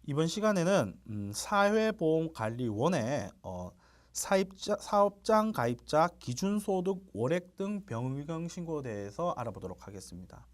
이번 시간에는 사회보험관리원의 사업장 가입자 기준소득 월액 등 변경 신고에 대해서 알아보도록 하겠습니다.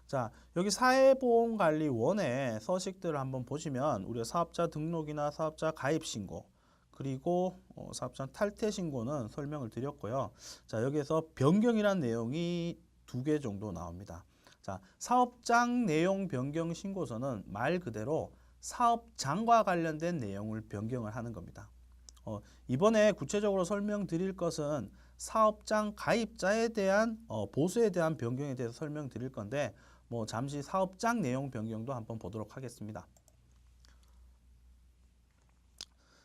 자, 여기 사회보험관리원의 서식들을 한번 보시면 우리가 사업자 등록이나 사업자 가입 신고 그리고 사업자 탈퇴 신고는 설명을 드렸고요. 자, 여기에서 변경이란 내용이 2개 정도 나옵니다. 자, 사업장 내용 변경 신고서는 말 그대로 사업장과 관련된 내용을 변경을 하는 겁니다. 이번에 구체적으로 설명드릴 것은 사업장 가입자에 대한 보수에 대한 변경에 대해서 설명드릴 건데 잠시 사업장 내용 변경도 한번 보도록 하겠습니다.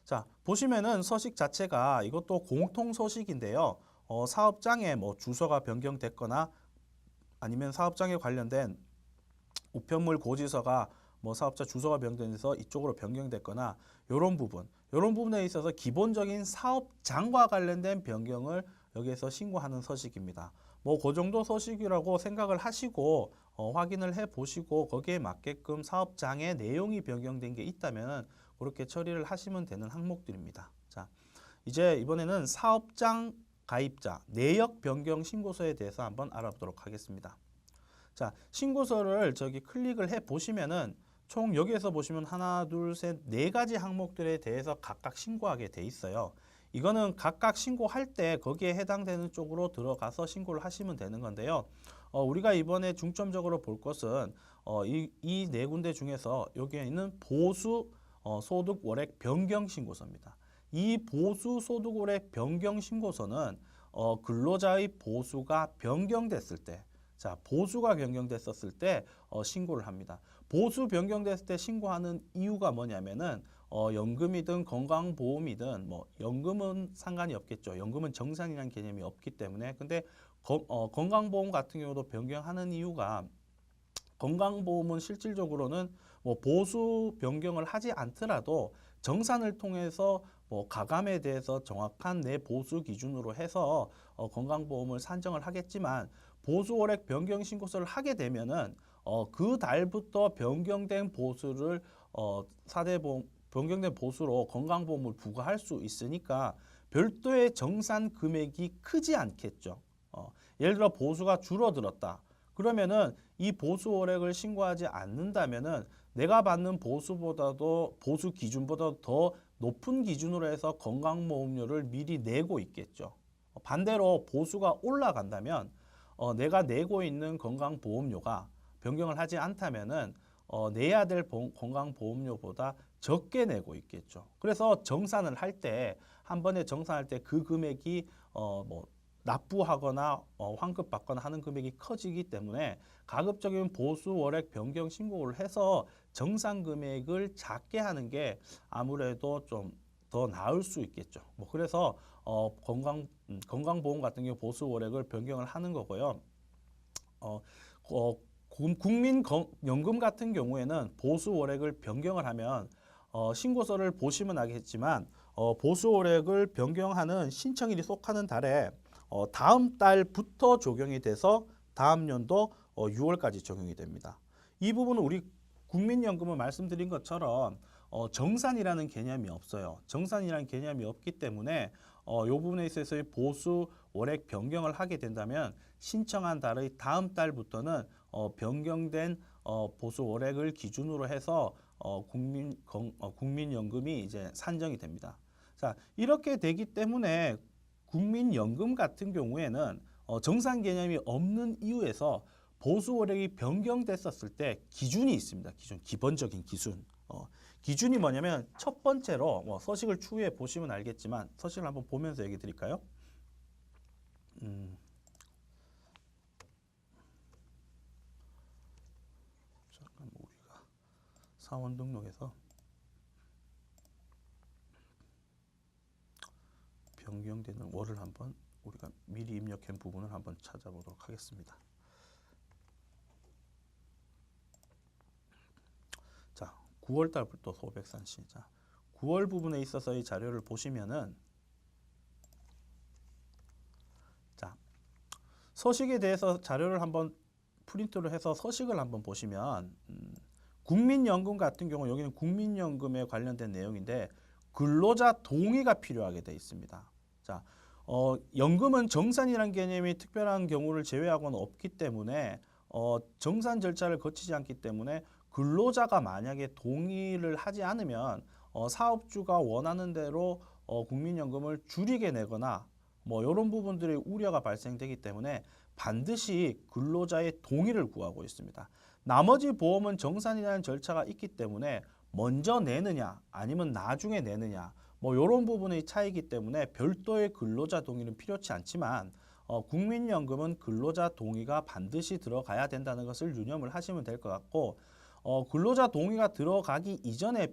자, 보시면은 서식 자체가 이것도 공통 서식인데요. 사업장에 주소가 변경됐거나 아니면 사업장에 관련된 우편물 고지서가 사업자 주소가 변경돼서 이쪽으로 변경됐거나 이런 부분에 있어서 기본적인 사업장과 관련된 변경을 여기에서 신고하는 서식입니다. 그 정도 서식이라고 생각을 하시고 확인을 해 보시고 거기에 맞게끔 사업장의 내용이 변경된 게 있다면 그렇게 처리를 하시면 되는 항목들입니다. 자, 이제 이번에는 사업장 가입자 내역 변경 신고서에 대해서 한번 알아보도록 하겠습니다. 자, 신고서를 클릭을 해 보시면은 총 여기에서 보시면 하나, 둘, 셋, 네 가지 항목들에 대해서 각각 신고하게 돼 있어요. 이거는 각각 신고할 때 거기에 해당되는 쪽으로 들어가서 신고를 하시면 되는 건데요. 우리가 이번에 중점적으로 볼 것은 이 네 군데 중에서 여기에 있는 보수 소득 월액 변경 신고서입니다. 이 보수 소득 월액 변경 신고서는 근로자의 보수가 변경됐을 때 자, 보수가 변경됐었을 때 신고를 합니다. 보수 변경됐을 때 신고하는 이유가 뭐냐면은 연금이든 건강보험이든 연금은 상관이 없겠죠. 연금은 정산이라는 개념이 없기 때문에 근데 건강보험 같은 경우도 변경하는 이유가 건강보험은 실질적으로는 보수 변경을 하지 않더라도 정산을 통해서 가감에 대해서 정확한 내 보수 기준으로 해서 건강보험을 산정을 하겠지만 보수월액 변경 신고서를 하게 되면은 그 달부터 변경된 보수를 사대보험 변경된 보수로 건강보험을 부과할 수 있으니까 별도의 정산 금액이 크지 않겠죠. 예를 들어 보수가 줄어들었다. 그러면은 이 보수 월액을 신고하지 않는다면은 내가 받는 보수보다도 보수 기준보다 더 높은 기준으로 해서 건강보험료를 미리 내고 있겠죠. 반대로 보수가 올라간다면 내가 내고 있는 건강보험료가 변경을 하지 않다면은 내야 될 건강보험료보다 적게 내고 있겠죠. 그래서 정산을 할 때 한 번에 정산할 때 그 금액이 납부하거나 환급받거나 하는 금액이 커지기 때문에 가급적이면 보수 월액 변경 신고를 해서 정산 금액을 작게 하는 게 아무래도 좀 더 나을 수 있겠죠. 그래서 건강보험 같은 경우 보수 월액을 변경을 하는 거고요. 국민연금 같은 경우에는 보수 월액을 변경을 하면 신고서를 보시면 알겠지만 보수 월액을 변경하는 신청일이 속하는 달에 다음 달부터 적용이 돼서 다음 연도 6월까지 적용이 됩니다. 이 부분은 우리 국민연금은 말씀드린 것처럼 정산이라는 개념이 없어요. 정산이라는 개념이 없기 때문에 이 부분에 있어서 보수 월액 변경을 하게 된다면 신청한 달의 다음 달부터는 변경된 보수 월액을 기준으로 해서 국민연금이 이제 산정이 됩니다. 자, 이렇게 되기 때문에 국민연금 같은 경우에는 정산 개념이 없는 이유에서 보수 월액이 변경됐었을 때 기준이 있습니다. 기본적인 기준. 기준이 뭐냐면 첫 번째로 서식을 추후에 보시면 알겠지만 서식을 한번 보면서 얘기 드릴까요? 잠깐 우리가 사원 등록에서 변경되는 월을 한번 우리가 미리 입력한 부분을 한번 찾아보도록 하겠습니다. 자, 9월 달부터 소백산시. 자, 9월 부분에 있어서의 자료를 보시면은 자, 서식에 대해서 자료를 한번 프린트를 해서 서식을 한번 보시면 국민연금 같은 경우 여기는 국민연금에 관련된 내용인데 근로자 동의가 필요하게 돼 있습니다. 자, 연금은 정산이라는 개념이 특별한 경우를 제외하고는 없기 때문에 정산 절차를 거치지 않기 때문에 근로자가 만약에 동의를 하지 않으면 사업주가 원하는 대로 국민연금을 줄이게 내거나 뭐 이런 부분들의 우려가 발생되기 때문에 반드시 근로자의 동의를 구하고 있습니다. 나머지 보험은 정산이라는 절차가 있기 때문에 먼저 내느냐 아니면 나중에 내느냐 뭐 이런 부분의 차이기 때문에 별도의 근로자 동의는 필요치 않지만 국민연금은 근로자 동의가 반드시 들어가야 된다는 것을 유념을 하시면 될 것 같고 근로자 동의가 들어가기 이전에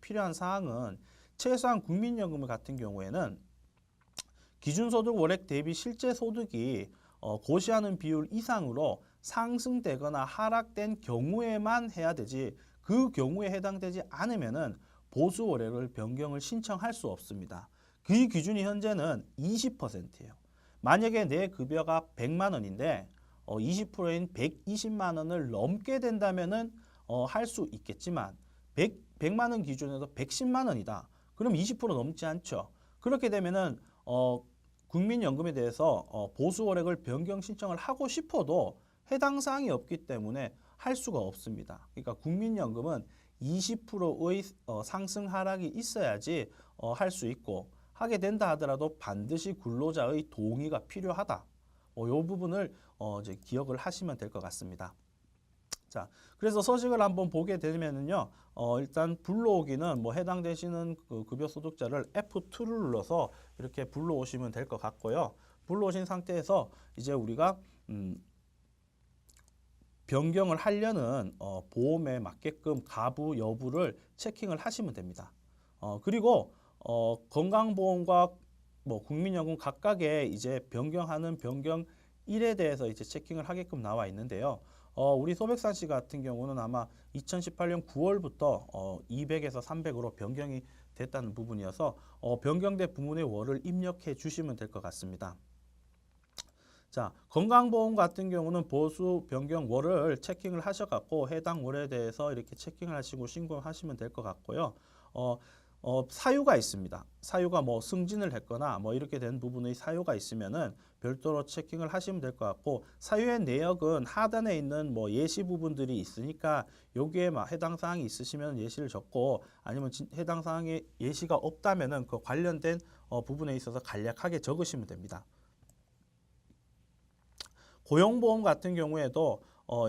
필요한 사항은 최소한 국민연금 같은 경우에는 기준소득 월액 대비 실제 소득이 고시하는 비율 이상으로 상승되거나 하락된 경우에만 해야 되지 그 경우에 해당되지 않으면은 보수 월액을 변경을 신청할 수 없습니다. 그 기준이 현재는 20%예요. 만약에 내 급여가 100만 원인데 20%인 120만 원을 넘게 된다면은 할 수 있겠지만 100만 원 기준에서 110만 원이다. 그럼 20% 넘지 않죠. 그렇게 되면은 국민연금에 대해서 보수 월액을 변경 신청을 하고 싶어도 해당 사항이 없기 때문에 할 수가 없습니다. 그러니까 국민연금은 20%의 상승 하락이 있어야지 할 수 있고 하게 된다 하더라도 반드시 근로자의 동의가 필요하다. 이 부분을 이제 기억을 하시면 될 것 같습니다. 자, 그래서 서식을 한번 보게 되면은요, 일단 불러오기는 뭐 해당되시는 그 급여 소득자를 F2를 눌러서 이렇게 불러오시면 될 것 같고요. 불러오신 상태에서 이제 우리가 변경을 하려는 보험에 맞게끔 가부 여부를 체킹을 하시면 됩니다. 그리고 건강보험과 뭐 국민연금 각각의 이제 변경하는 변경일에 대해서 이제 체킹을 하게끔 나와 있는데요. 우리 소백산 씨 같은 경우는 아마 2018년 9월부터 200에서 300으로 변경이 됐다는 부분이어서 변경된 부문의 월을 입력해 주시면 될 것 같습니다. 자, 건강보험 같은 경우는 보수 변경 월을 체킹을 하셔갖고 해당 월에 대해서 이렇게 체킹을 하시고 신고하시면 될 것 같고요. 사유가 있습니다. 사유가 뭐 승진을 했거나 뭐 이렇게 된 부분의 사유가 있으면은 별도로 체킹을 하시면 될 것 같고 사유의 내역은 하단에 있는 뭐 예시 부분들이 있으니까 여기에 막 해당 사항이 있으시면 예시를 적고 아니면 해당 사항에 예시가 없다면은 그 관련된 부분에 있어서 간략하게 적으시면 됩니다. 고용보험 같은 경우에도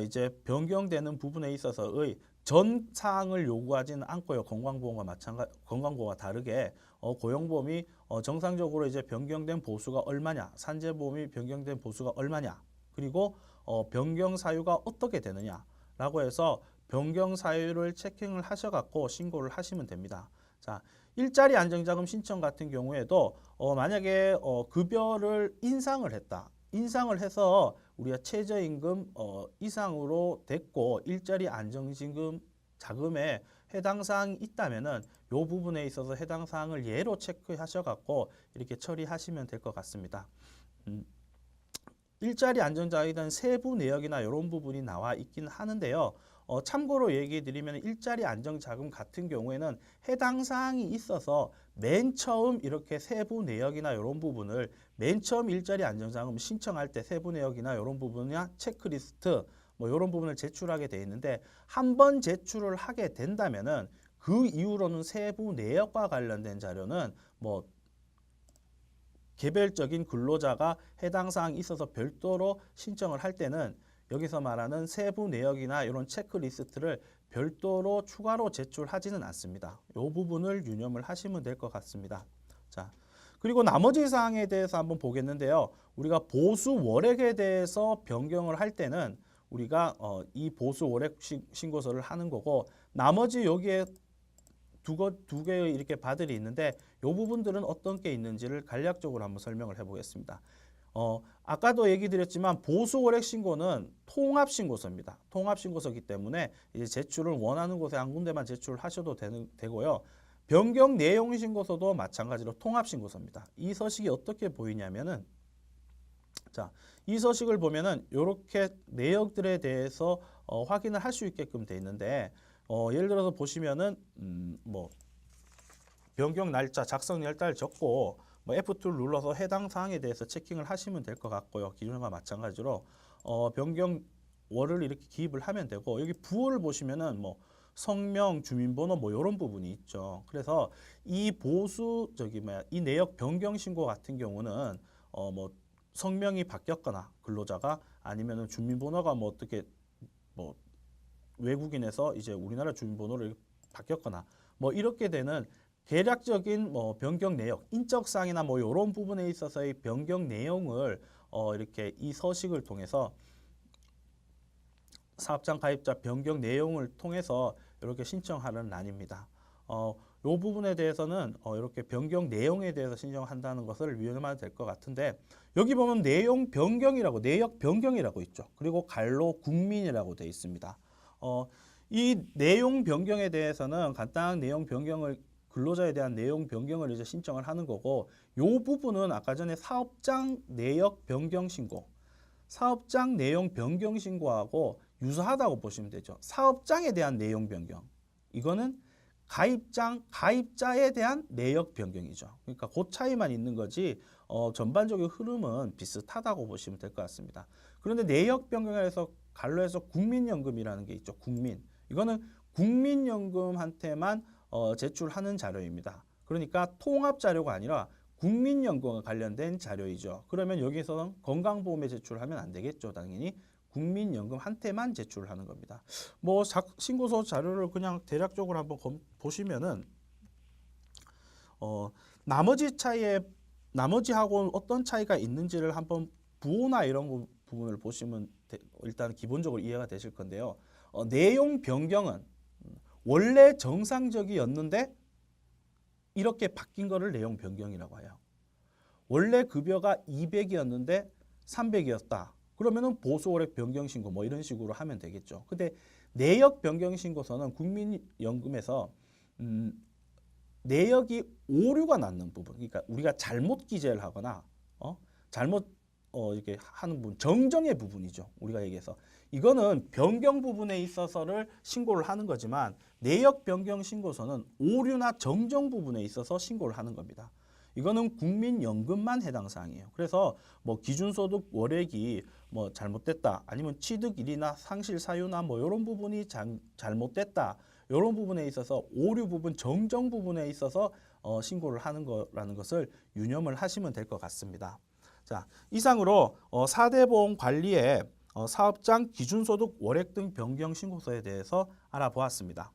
이제 변경되는 부분에 있어서의 전 사항을 요구하지는 않고요. 건강보험과 다르게 고용보험이 정상적으로 이제 변경된 보수가 얼마냐, 산재보험이 변경된 보수가 얼마냐, 그리고 변경 사유가 어떻게 되느냐라고 해서 변경 사유를 체킹을 하셔갖고 신고를 하시면 됩니다. 자, 일자리 안정자금 신청 같은 경우에도 만약에 급여를 인상을 했다. 인상을 해서 우리가 최저임금 이상으로 됐고 일자리 안정지금 자금에 해당 사항이 있다면은 이 부분에 있어서 해당 사항을 예로 체크하셔갖고 이렇게 처리하시면 될 것 같습니다. 일자리 안정자에 대한 세부 내역이나 이런 부분이 나와 있긴 하는데요. 참고로 얘기해 드리면 일자리 안정자금 같은 경우에는 해당 사항이 있어서 맨 처음 이렇게 세부 내역이나 이런 부분을 맨 처음 일자리 안정자금 신청할 때 세부 내역이나 이런 부분이나 체크리스트 뭐 이런 부분을 제출하게 돼 있는데 한 번 제출을 하게 된다면은 그 이후로는 세부 내역과 관련된 자료는 뭐 개별적인 근로자가 해당 사항이 있어서 별도로 신청을 할 때는 여기서 말하는 세부 내역이나 이런 체크리스트를 별도로 추가로 제출하지는 않습니다. 이 부분을 유념을 하시면 될 것 같습니다. 자, 그리고 나머지 사항에 대해서 한번 보겠는데요. 우리가 보수 월액에 대해서 변경을 할 때는 우리가 이 보수 월액 신고서를 하는 거고 나머지 여기에 두 개의 이렇게 바들이 있는데 이 부분들은 어떤 게 있는지를 간략적으로 한번 설명을 해보겠습니다. 아까도 얘기 드렸지만 보수 월액 신고는 통합 신고서입니다. 통합 신고서이기 때문에 이제 제출을 원하는 곳에 한 군데만 제출을 하셔도 되고요. 변경 내용 신고서도 마찬가지로 통합 신고서입니다. 이 서식이 어떻게 보이냐면은 자, 이 서식을 보면은 이렇게 내역들에 대해서 확인을 할 수 있게끔 돼 있는데 예를 들어서 보시면은 뭐 변경 날짜, 작성 날짜를 적고 뭐 F2를 눌러서 해당 사항에 대해서 체킹을 하시면 될 것 같고요. 기존과 마찬가지로 변경 월을 이렇게 기입을 하면 되고 여기 부호를 보시면은 뭐 성명, 주민번호 뭐 이런 부분이 있죠. 그래서 이 보수 이 내역 변경 신고 같은 경우는 뭐 성명이 바뀌었거나 근로자가 아니면은 주민번호가 뭐 어떻게 뭐 외국인에서 이제 우리나라 주민번호를 바뀌었거나 뭐 이렇게 되는 대략적인 뭐 변경 내역, 인적사항이나 뭐 이런 부분에 있어서의 변경 내용을 이렇게 이 서식을 통해서 사업장 가입자 변경 내용을 통해서 이렇게 신청하는 란입니다. 이 부분에 대해서는 이렇게 변경 내용에 대해서 신청한다는 것을 위험하면 될 것 같은데 여기 보면 내용 변경이라고 내역 변경이라고 있죠. 그리고 갈로 국민이라고 되어 있습니다. 이 내용 변경에 대해서는 간단한 내용 변경을 근로자에 대한 내용 변경을 이제 신청을 하는 거고 이 부분은 아까 전에 사업장 내역 변경 신고 사업장 내용 변경 신고하고 유사하다고 보시면 되죠. 사업장에 대한 내용 변경. 이거는 가입자에 대한 내역 변경이죠. 그러니까 그 차이만 있는 거지 전반적인 흐름은 비슷하다고 보시면 될 것 같습니다. 그런데 내역 변경에서 갈로해서 국민연금이라는 게 있죠. 국민. 이거는 국민연금한테만 제출하는 자료입니다. 그러니까 통합 자료가 아니라 국민연금과 관련된 자료이죠. 그러면 여기서는 건강보험에 제출하면 안 되겠죠. 당연히 국민연금한테만 제출하는 겁니다. 뭐 신고서 자료를 그냥 대략적으로 한번 보시면은 나머지하고 어떤 차이가 있는지를 한번 부호나 이런 부분을 보시면 일단 기본적으로 이해가 되실 건데요. 내용 변경은 원래 정상적이었는데 이렇게 바뀐 거를 내용 변경이라고 해요. 원래 급여가 200이었는데 300이었다. 그러면은 보수월액 변경 신고 뭐 이런 식으로 하면 되겠죠. 근데 내역 변경 신고서는 국민연금에서 내역이 오류가 났는 부분, 그러니까 우리가 잘못 기재를 하거나 잘못 이렇게 하는 부분, 정정의 부분이죠. 우리가 얘기해서 이거는 변경 부분에 있어서를 신고를 하는 거지만 내역 변경 신고서는 오류나 정정 부분에 있어서 신고를 하는 겁니다. 이거는 국민연금만 해당 사항이에요. 그래서 뭐 기준소득 월액이 뭐 잘못됐다, 아니면 취득일이나 상실 사유나 뭐 이런 부분이 잘못됐다, 이런 부분에 있어서 오류 부분, 정정 부분에 있어서 신고를 하는 거라는 것을 유념을 하시면 될 것 같습니다. 자, 이상으로 4대 보험 관리의 사업장 기준소득 월액 등 변경 신고서에 대해서 알아보았습니다.